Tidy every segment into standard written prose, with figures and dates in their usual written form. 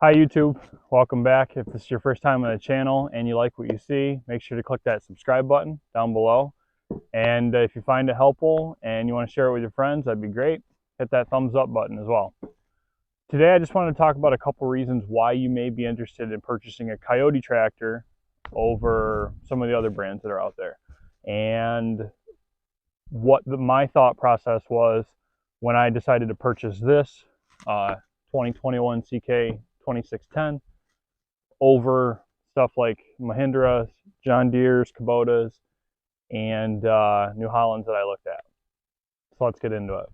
Hi YouTube, welcome back. If this is your first time on the channel and you like what you see, make sure to click that subscribe button down below. And if you find it helpful and you want to share it with your friends, that'd be great. Hit that thumbs up button as well. Today I just want to talk about a couple reasons why you may be interested in purchasing a Kioti tractor over some of the other brands that are out there. And what my thought process was when I decided to purchase this 2021 CK 2610 over stuff like Mahindras, John Deere's, Kubotas, and New Hollands that I looked at. So let's get into it.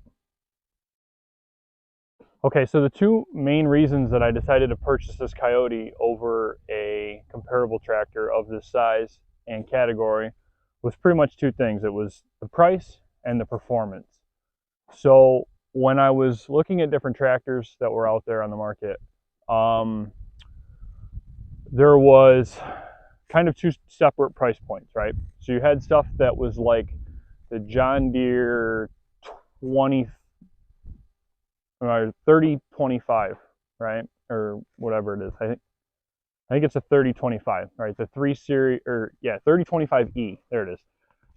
Okay, so the two main reasons that I decided to purchase this Kioti over a comparable tractor of this size and category was pretty much two things. It was the price and the performance. So when I was looking at different tractors that were out there on the market, there was kind of two separate price points, right? So you had stuff that was like the John Deere 20 or 3025, right? Or whatever it is. I think it's a 3025, right? The 3 series, or yeah, 3025E. There it is.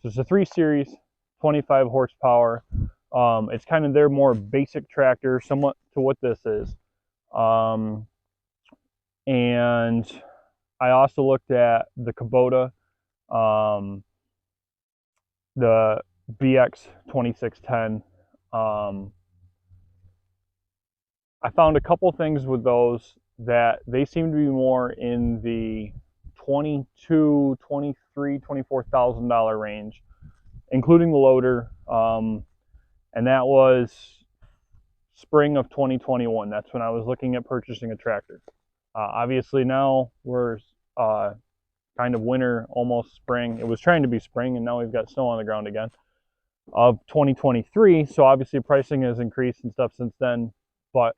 So it's a 3 series, 25 horsepower. It's kind of their more basic tractor, somewhat to what this is. And I also looked at the Kubota, the BX 2610. I found a couple things with those that they seem to be more in the $22,000, $23,000, $24,000 range, including the loader. And that was spring of 2021. That's when I was looking at purchasing a tractor. Obviously now we're kind of winter, almost spring. It was trying to be spring, and now we've got snow on the ground again of 2023. So obviously pricing has increased and stuff since then. But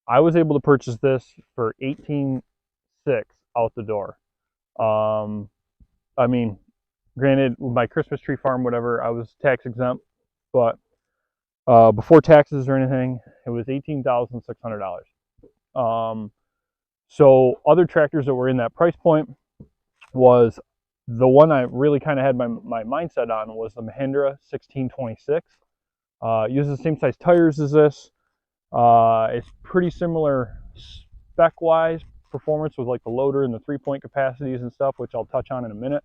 I was able to purchase this for $18,600 out the door. I mean, granted, with my Christmas tree farm, whatever, I was tax exempt, but before taxes or anything, it was $18,600. So other tractors that were in that price point was the one I really kind of had my mindset on was the Mahindra 1626. Uses the same size tires as this. It's pretty similar spec-wise, performance with like the loader and the 3-point capacities and stuff, which I'll touch on in a minute.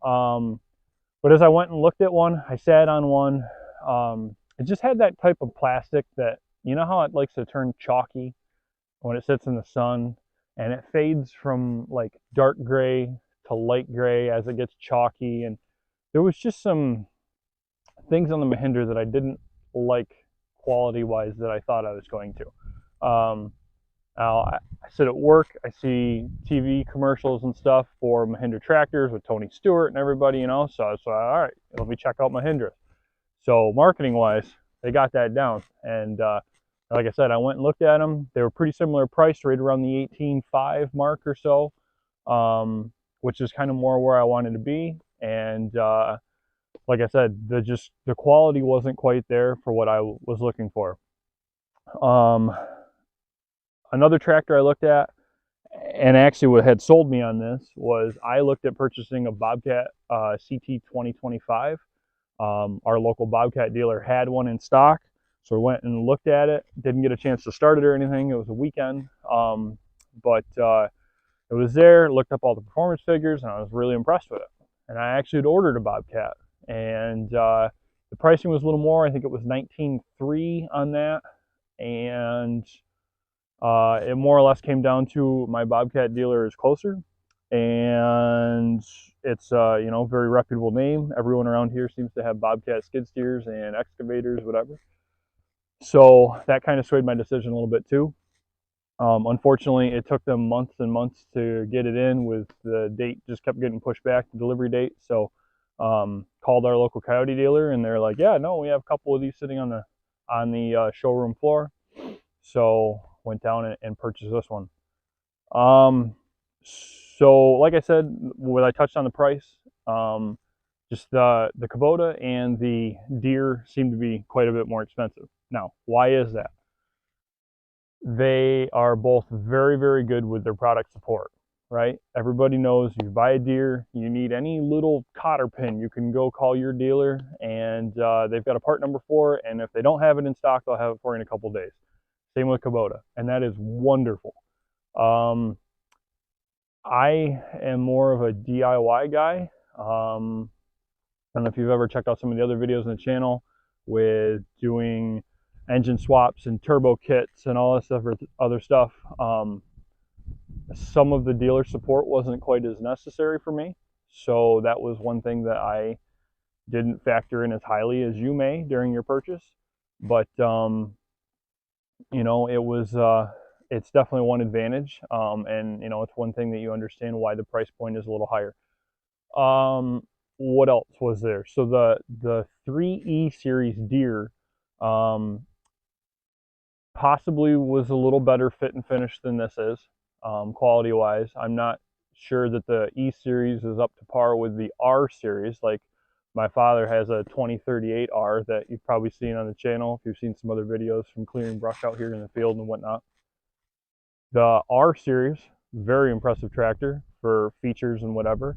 But as I went and looked at one, I sat on one. It just had that type of plastic that, you know how it likes to turn chalky when it sits in the sun, and it fades from like dark gray to light gray as it gets chalky. And there was just some things on the Mahindra that I didn't like quality-wise that I thought I was going to. Now, I sit at work, I see TV commercials and stuff for Mahindra tractors with Tony Stewart and everybody, you know, so I was like, all right, let me check out Mahindra. So marketing-wise, they got that down. And like I said, I went and looked at them. They were pretty similar price, right around the 18.5 mark or so, which is kind of more where I wanted to be. And like I said, the quality wasn't quite there for what I was looking for. Another tractor I looked at, and actually what had sold me on this, was I looked at purchasing a Bobcat CT 2025. Our local Bobcat dealer had one in stock, so we went and looked at it. Didn't get a chance to start it or anything. It was a weekend, but it was there. Looked up all the performance figures, and I was really impressed with it. And I actually had ordered a Bobcat, and the pricing was a little more. I think it was $19,300 on that, and it more or less came down to my Bobcat dealer is closer, and it's you know, very reputable name. Everyone around here seems to have Bobcat skid steers and excavators, whatever. So that kind of swayed my decision a little bit too. Unfortunately, it took them months and months to get it in, with the date just kept getting pushed back, the delivery date. So called our local Kioti dealer, and they're like, yeah, no, we have a couple of these sitting on the showroom floor. So went down and purchased this one. So like I said, when I touched on the price, just the Kubota and the Deere seem to be quite a bit more expensive. Now, why is that? They are both very, very good with their product support, right? Everybody knows you buy a deer, you need any little cotter pin, you can go call your dealer, and they've got a part number for it, and if they don't have it in stock, they'll have it for you in a couple days. Same with Kubota, and that is wonderful. I am more of a DIY guy. I don't know if you've ever checked out some of the other videos on the channel with doing engine swaps and turbo kits and all this other stuff. Some of the dealer support wasn't quite as necessary for me, so that was one thing that I didn't factor in as highly as you may during your purchase. But you know, it's definitely one advantage, and you know, it's one thing that you understand why the price point is a little higher. What else was there? So the 3E series deer possibly was a little better fit and finish than this is, quality wise. I'm not sure that the E series is up to par with the R series. Like, my father has a 2038R that you've probably seen on the channel if you've seen some other videos from clearing brush out here in the field and whatnot. The R series, very impressive tractor for features and whatever.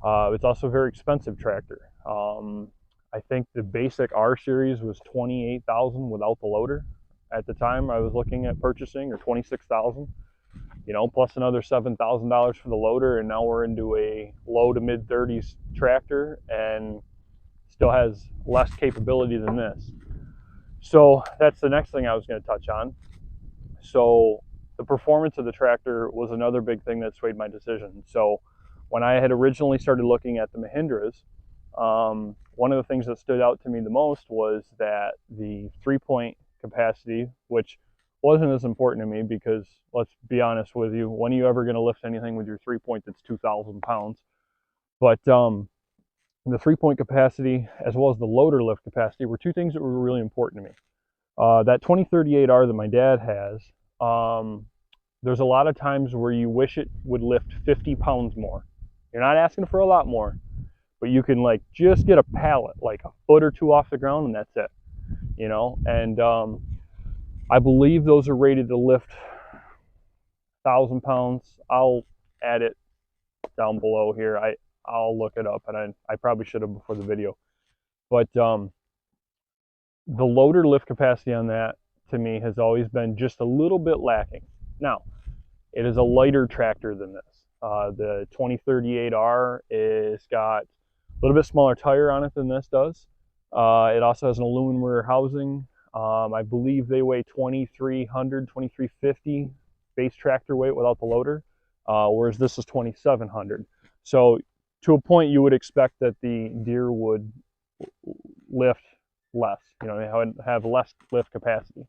It's also a very expensive tractor. I think the basic R series was $28,000 without the loader at the time I was looking at purchasing, or $26,000. You know, plus another $7,000 for the loader, and now we're into a low to mid 30s tractor, and still has less capability than this. So that's the next thing I was going to touch on. So the performance of the tractor was another big thing that swayed my decision. So when I had originally started looking at the Mahindras, one of the things that stood out to me the most was that the 3-point capacity, which wasn't as important to me because, let's be honest with you, when are you ever going to lift anything with your 3-point that's 2,000 pounds? But the 3-point capacity as well as the loader lift capacity were two things that were really important to me. That 2038R that my dad has, there's a lot of times where you wish it would lift 50 pounds more. You're not asking for a lot more, but you can like just get a pallet like a foot or two off the ground, and that's it, you know. And I believe those are rated to lift 1,000 pounds. I'll add it down below here. I'll look it up, and I probably should have before the video. But the loader lift capacity on that, to me, has always been just a little bit lacking. Now, it is a lighter tractor than this. The 2038R is got a little bit smaller tire on it than this does. It also has an aluminum rear housing. I believe they weigh 2,300, 2,350 base tractor weight without the loader, whereas this is 2,700. So to a point, you would expect that the deer would lift less, you know, they have less lift capacity.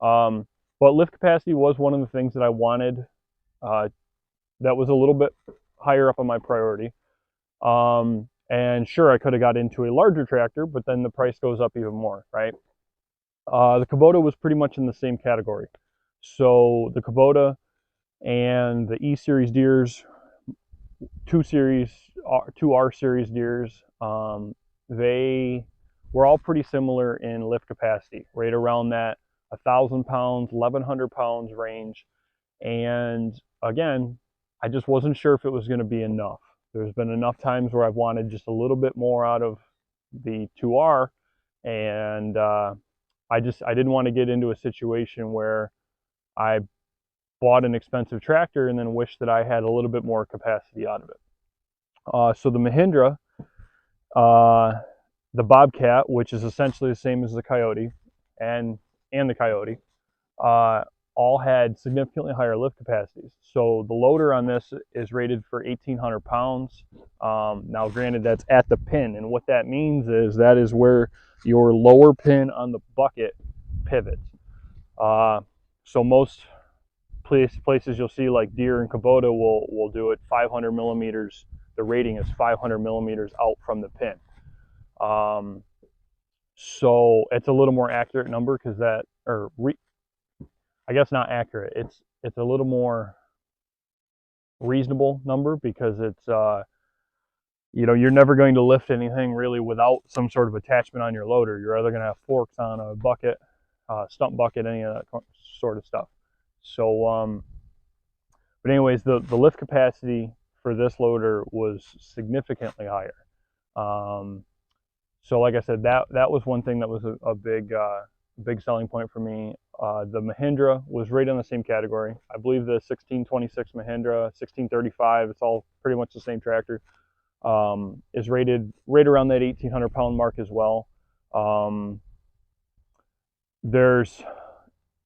But lift capacity was one of the things that I wanted, that was a little bit higher up on my priority. And sure, I could have got into a larger tractor, but then the price goes up even more, right? The Kubota was pretty much in the same category. So the Kubota and the E series deers, two R series deers, they were all pretty similar in lift capacity, right around that 1,000 pounds, 1,100 pounds range. And again, I just wasn't sure if it was going to be enough. There's been enough times where I've wanted just a little bit more out of the 2R, and I didn't want to get into a situation where I bought an expensive tractor and then wished that I had a little bit more capacity out of it. So the Mahindra, the Bobcat, which is essentially the same as the Kioti and the Kioti, all had significantly higher lift capacities. So the loader on this is rated for 1,800 pounds. Now granted, that's at the pin, and what that means is that is where your lower pin on the bucket pivots. So most places you'll see, like Deere and Kubota, will do it 500 millimeters. The rating is 500 millimeters out from the pin. So it's a little more accurate number because that, I guess not accurate. It's a little more reasonable number because it's you know, you're never going to lift anything really without some sort of attachment on your loader. You're either going to have forks on a bucket, stump bucket, any of that sort of stuff. So, but anyways, the lift capacity for this loader was significantly higher. So like I said, that was one thing that was a big selling point for me. The Mahindra was right in the same category. I believe the 1626 Mahindra, 1635, it's all pretty much the same tractor, is rated right around that 1,800 pound mark as well. There's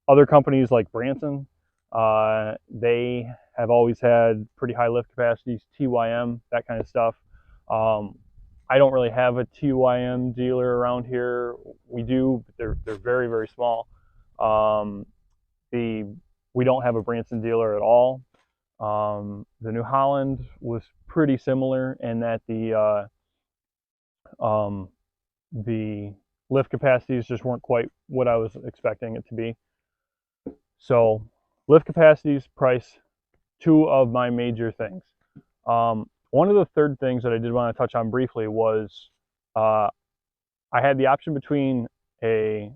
other companies like Branson. They have always had pretty high lift capacities, TYM, that kind of stuff. I don't really have a TYM dealer around here. We do, but they're very, very small. We don't have a Branson dealer at all. The New Holland was pretty similar in that the lift capacities just weren't quite what I was expecting it to be. So lift capacities, price, two of my major things. One of the third things that I did want to touch on briefly was I had the option between a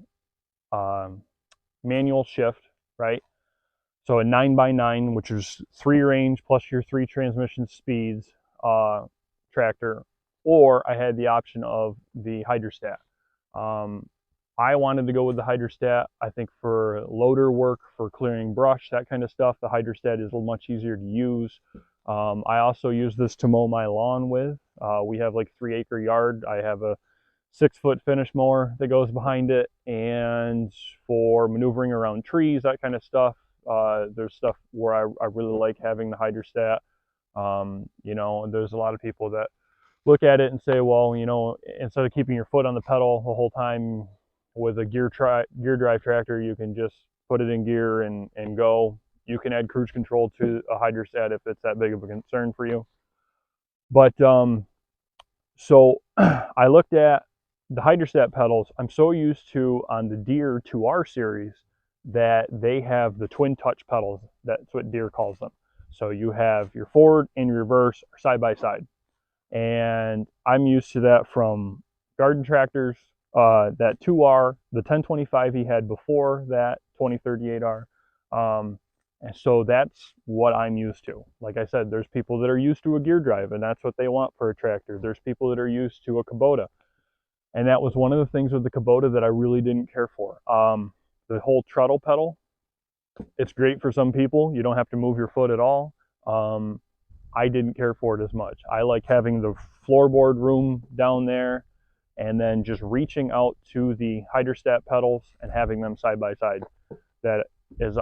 manual shift, right? So a 9x9, which is 3 range plus your 3 transmission speeds tractor, or I had the option of the hydrostat. I wanted to go with the hydrostat. I think for loader work, for clearing brush, that kind of stuff, the hydrostat is much easier to use. I also use this to mow my lawn with. We have like 3-acre yard. I have a 6-foot finish mower that goes behind it, and for maneuvering around trees, that kind of stuff. There's stuff where I really like having the hydrostat. You know, there's a lot of people that look at it and say, well, you know, instead of keeping your foot on the pedal the whole time with a gear drive tractor, you can just put it in gear and go. You can add cruise control to a hydrostat if it's that big of a concern for you. But so I looked at the hydrostat pedals. I'm so used to on the Deere 2R series that they have the twin touch pedals. That's what Deere calls them. So you have your forward and your reverse side by side. And I'm used to that from garden tractors, that 2R, the 1025 he had before that 2038R. And so that's what I'm used to. Like I said, there's people that are used to a gear drive and that's what they want for a tractor. There's people that are used to a Kubota. And that was one of the things with the Kubota that I really didn't care for. The whole treadle pedal, it's great for some people. You don't have to move your foot at all. I didn't care for it as much. I like having the floorboard room down there and then just reaching out to the hydrostat pedals and having them side by side. That is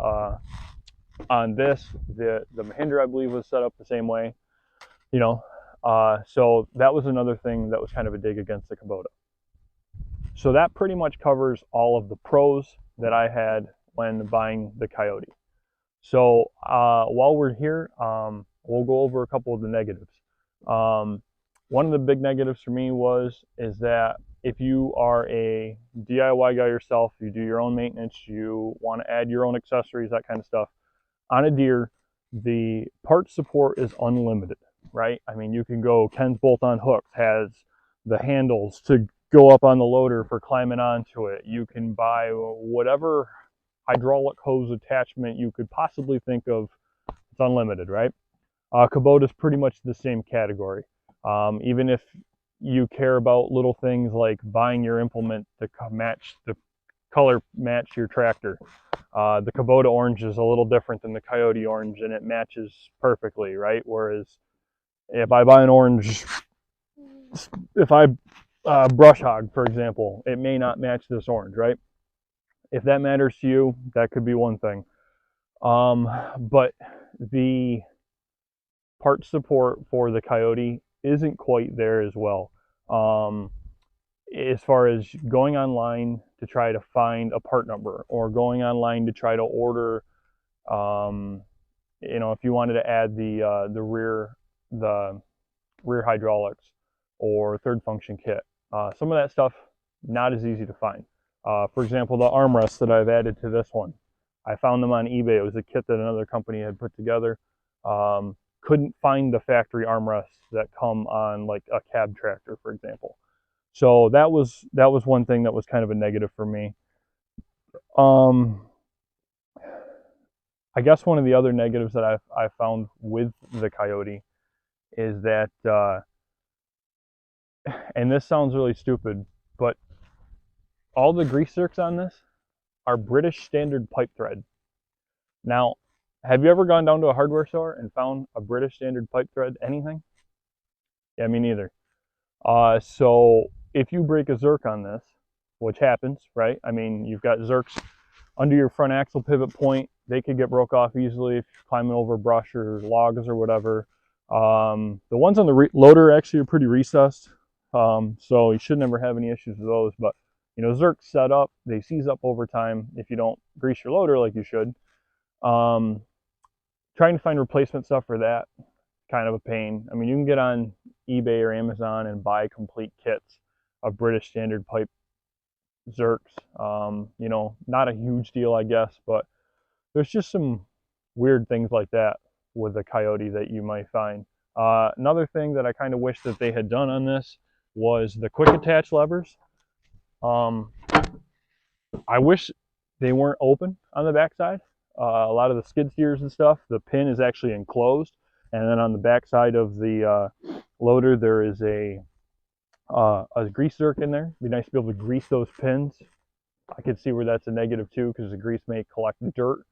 on this, the Mahindra I believe was set up the same way, you know. So that was another thing that was kind of a dig against the Kubota. So that pretty much covers all of the pros that I had when buying the Kioti. So while we're here, we'll go over a couple of the negatives. One of the big negatives for me is that if you are a DIY guy yourself, you do your own maintenance, you want to add your own accessories, that kind of stuff, on a Deere, the part support is unlimited, right? I mean, you can go, Ken's bolt-on hooks has the handles to go up on the loader for climbing onto it. You can buy whatever hydraulic hose attachment you could possibly think of. It's unlimited, right? Kubota is pretty much the same category. Even if you care about little things like buying your implement to match the color match your tractor, the Kubota orange is a little different than the Kioti orange, and it matches perfectly, right? Whereas if I buy an orange, if I brush hog, for example, it may not match this orange, right? If that matters to you, that could be one thing. But the part support for the Kioti isn't quite there as well. As far as going online to try to find a part number, or going online to try to order, you know, if you wanted to add the rear hydraulics or third function kit, some of that stuff not as easy to find. For example, the armrests that I've added to this one, I found them on eBay. It was a kit that another company had put together. Couldn't find the factory armrests that come on like a cab tractor, for example. So that was one thing that was kind of a negative for me. I I guess one of the other negatives that I've found with the Kioti is that, and this sounds really stupid, but all the grease zerks on this are British standard pipe thread. Now, have you ever gone down to a hardware store and found a British standard pipe thread anything? Yeah, me neither. So if you break a zerk on this, which happens, right? I mean, you've got zerks under your front axle pivot point. They could get broke off easily if you're climbing over brush or logs or whatever. The ones on the loader actually are pretty recessed, so you should never have any issues with those. But you know, zerks set up, they seize up over time if you don't grease your loader like you should. Trying to find replacement stuff for that, kind of a pain. I mean, you can get on eBay or Amazon and buy complete kits of British standard pipe zerks. You know, not a huge deal, I guess, but there's just some weird things like that with the Kioti that you might find. Another thing that I kind of wish that they had done on this was the quick attach levers. I wish they weren't open on the backside. A lot of the skid steers and stuff, the pin is actually enclosed, and then on the backside of the loader there is a grease zerk in there. It'd be nice to be able to grease those pins. I could see where that's a negative too, because the grease may collect dirt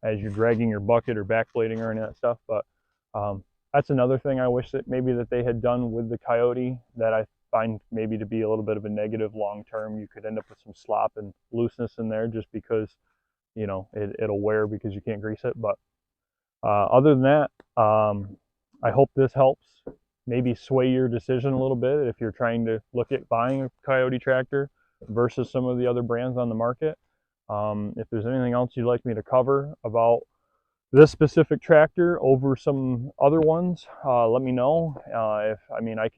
as you're dragging your bucket or backblading or any of that stuff. But that's another thing I wish that maybe that they had done with the Kioti that I find maybe to be a little bit of a negative long term. You could end up with some slop and looseness in there just because, you know, it'll wear because you can't grease it. But other than that, I hope this helps maybe sway your decision a little bit if you're trying to look at buying a Kioti tractor versus some of the other brands on the market. If there's anything else you'd like me to cover about this specific tractor over some other ones, let me know. I mean, I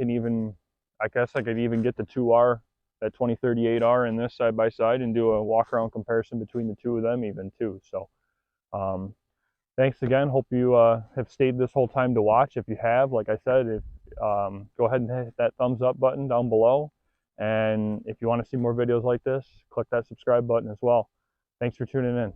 guess I could even get the 2R, that 2038R and this side by side and do a walk around comparison between the two of them even too. So thanks again. Hope you have stayed this whole time to watch. If you have, like I said, go ahead and hit that thumbs up button down below. And if you want to see more videos like this, click that subscribe button as well. Thanks for tuning in.